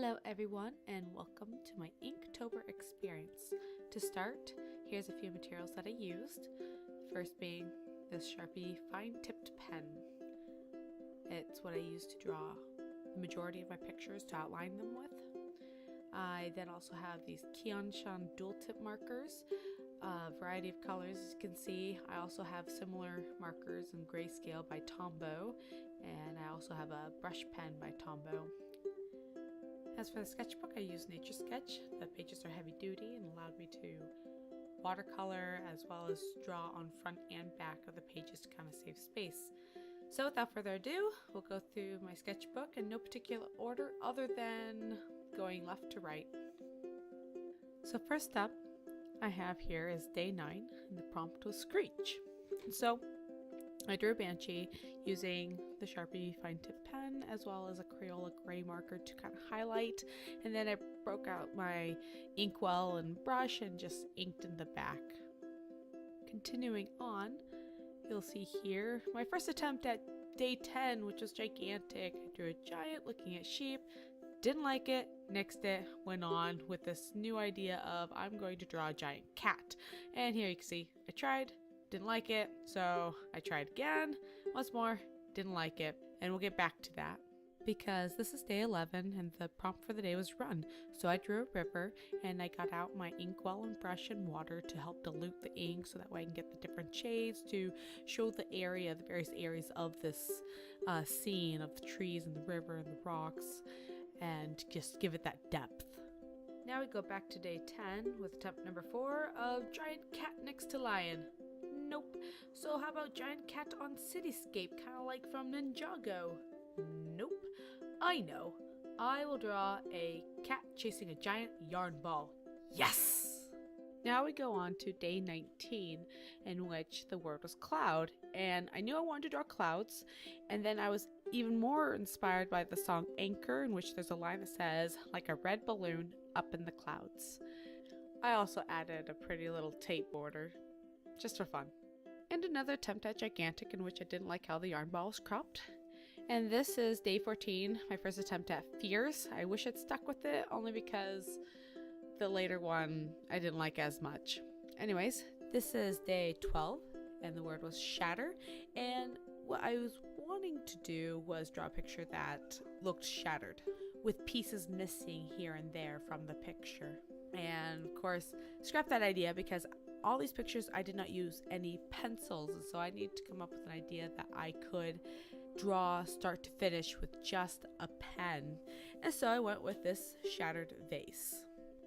Hello everyone and welcome to my Inktober Experience. To start, here's a few materials that I used. First being this Sharpie fine-tipped pen. It's what I use to draw the majority of my pictures to outline them with. I then also have these Kianshan dual tip markers, a variety of colors as you can see. I also have similar markers in grayscale by Tombow, and I also have a brush pen by Tombow. As for the sketchbook, I use Nature Sketch. The pages are heavy duty and allowed me to watercolor as well as draw on front and back of the pages to kind of save space. So without further ado, we'll go through my sketchbook in no particular order other than going left to right. So first up I have here is day 9 and the prompt was Screech. So I drew a banshee using the Sharpie fine tip pen as well as a Crayola gray marker to kind of highlight, and then I broke out my inkwell and brush and just inked in the back. Continuing on, you'll see here my first attempt at day 10, which was gigantic. I drew a giant looking at sheep, didn't like it, nixed it, went on with this new idea of I'm going to draw a giant cat. And here you can see I tried, didn't like it, so I tried again, once more, didn't like it, and we'll get back to that. Because this is day 11 and the prompt for the day was run, so I drew a river and I got out my inkwell and brush and water to help dilute the ink so that way I can get the different shades to show the various areas of this scene of the trees and the river and the rocks, and just give it that depth. Now we go back to day 10 with attempt number 4 of giant cat next to lion. Nope. So how about giant cat on cityscape, kind of like from Ninjago? Nope. I know. I will draw a cat chasing a giant yarn ball. Yes! Now we go on to day 19, in which the word was cloud, and I knew I wanted to draw clouds, and then I was even more inspired by the song Anchor, in which there's a line that says, like a red balloon up in the clouds. I also added a pretty little tape border, just for fun. And another attempt at gigantic, in which I didn't like how the yarn ball was cropped. And this is day 14, my first attempt at fierce. I wish I'd stuck with it, only because the later one I didn't like as much. Anyways, this is day 12, and the word was shatter. And what I was wanting to do was draw a picture that looked shattered, with pieces missing here and there from the picture. And of course, scrap that idea because all these pictures I did not use any pencils, and so I need to come up with an idea that I could draw start to finish with just a pen. And so I went with this shattered vase.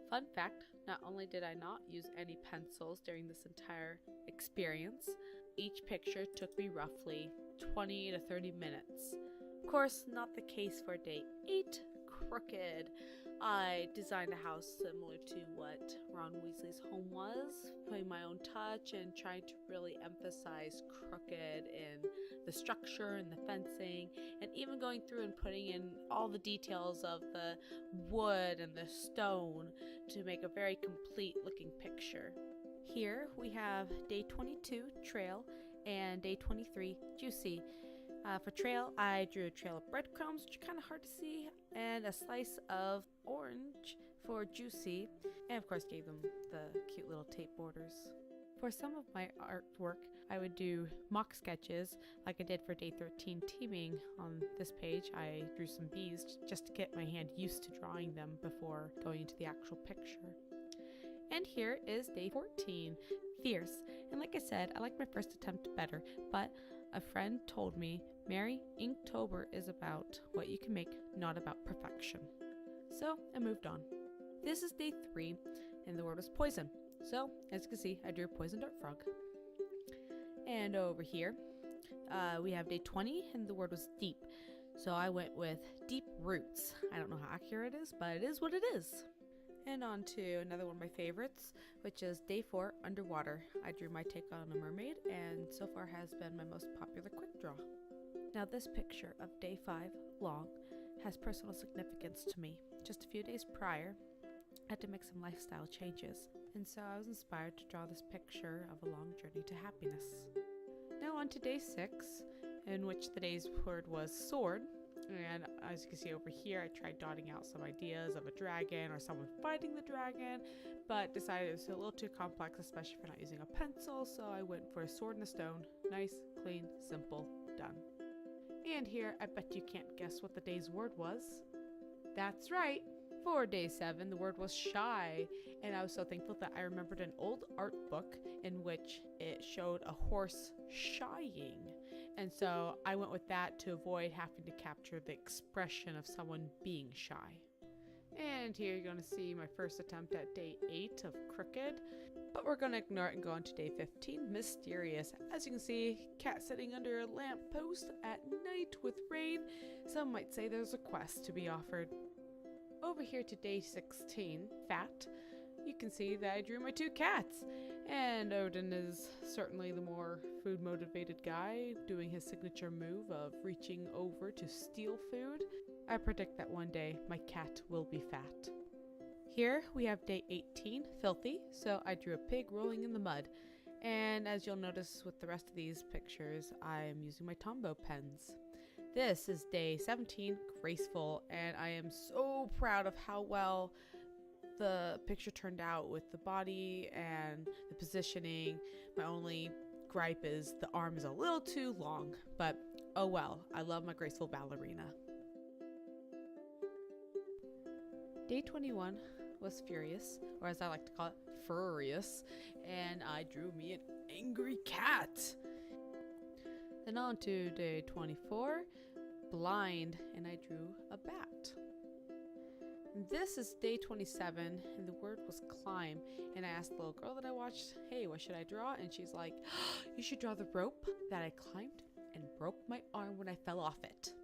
Fun fact, not only did I not use any pencils during this entire experience, each picture took me roughly 20 to 30 minutes. Of course, not the case for day 8, Crooked. I designed a house similar to what Ron Weasley's home was, putting my own touch and trying to really emphasize Crooked in the structure and the fencing, and even going through and putting in all the details of the wood and the stone to make a very complete looking picture. Here we have day 22, Trail, and day 23, Juicy. For trail, I drew a trail of breadcrumbs, which are kind of hard to see, and a slice of orange for juicy, and of course gave them the cute little tape borders. For some of my artwork, I would do mock sketches like I did for day 13 teaming. On this page, I drew some bees just to get my hand used to drawing them before going into the actual picture. And here is day 14, Fierce. And like I said, I like my first attempt better, but a friend told me, Mary, Inktober is about what you can make, not about perfection. So I moved on. This is day 3, and the word was poison. So, as you can see, I drew a poison dart frog. And over here, we have day 20, and the word was deep. So I went with deep roots. I don't know how accurate it is, but it is what it is. And on to another one of my favorites, which is day 4, underwater. I drew my take on a mermaid, and so far has been my most popular quick draw. Now this picture of day 5, long, has personal significance to me. Just a few days prior, I had to make some lifestyle changes, and so I was inspired to draw this picture of a long journey to happiness. Now on to day 6, in which the day's word was sword, And as you can see over here, I tried dotting out some ideas of a dragon or someone fighting the dragon, but decided it was a little too complex, especially for not using a pencil, so I went for a sword and a stone. Nice, clean, simple, done. And here, I bet you can't guess what the day's word was. That's right. For day 7, the word was shy, and I was so thankful that I remembered an old art book in which it showed a horse shying. And so I went with that to avoid having to capture the expression of someone being shy. And here you're going to see my first attempt at day 8 of crooked, but we're going to ignore it and go on to day 15, mysterious. As you can see, cat sitting under a lamppost at night with rain. Some might say there's a quest to be offered. Over here to day 16, fat, you can see that I drew my 2 cats. And Odin is certainly the more food motivated guy, doing his signature move of reaching over to steal food. I predict that one day my cat will be fat. Here we have day 18, filthy, so I drew a pig rolling in the mud. And as you'll notice with the rest of these pictures, I am using my Tombow pens. This is day 17, graceful, and I am so proud of how well the picture turned out with the body and the positioning. My only gripe is the arm is a little too long, but oh well, I love my graceful ballerina. Day 21 was furious, or as I like to call it, furious, and I drew me an angry cat. Then on to day 24, blind, and I drew a bat. This is day 27, and the word was climb, and I asked the little girl that I watched, hey, what should I draw? And she's like, you should draw the rope that I climbed and broke my arm when I fell off it.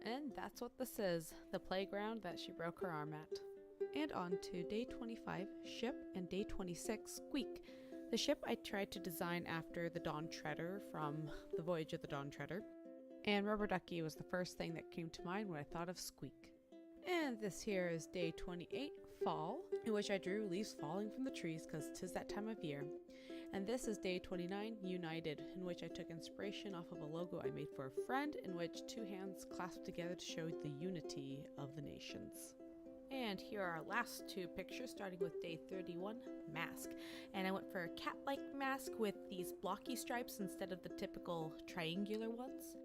And that's what this is, the playground that she broke her arm at. And on to day 25, ship, and day 26, squeak. The ship I tried to design after the Dawn Treader from the Voyage of the Dawn Treader. And rubber ducky was the first thing that came to mind when I thought of squeak. And this here is day 28, fall, in which I drew leaves falling from the trees because 'tis that time of year. And this is day 29, united, in which I took inspiration off of a logo I made for a friend, in which 2 hands clasped together to show the unity of the nations. And here are our last 2 pictures, starting with day 31, mask. And I went for a cat-like mask with these blocky stripes instead of the typical triangular ones.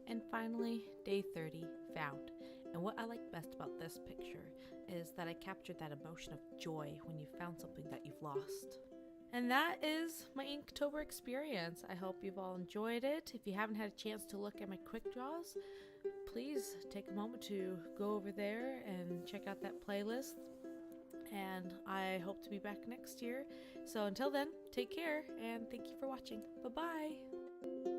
And finally, day 30, found. And what I like best about this picture is that I captured that emotion of joy when you found something that you've lost. And that is my Inktober experience. I hope you've all enjoyed it. If you haven't had a chance to look at my quick draws, please take a moment to go over there and check out that playlist. And I hope to be back next year. So until then, take care and thank you for watching. Bye-bye.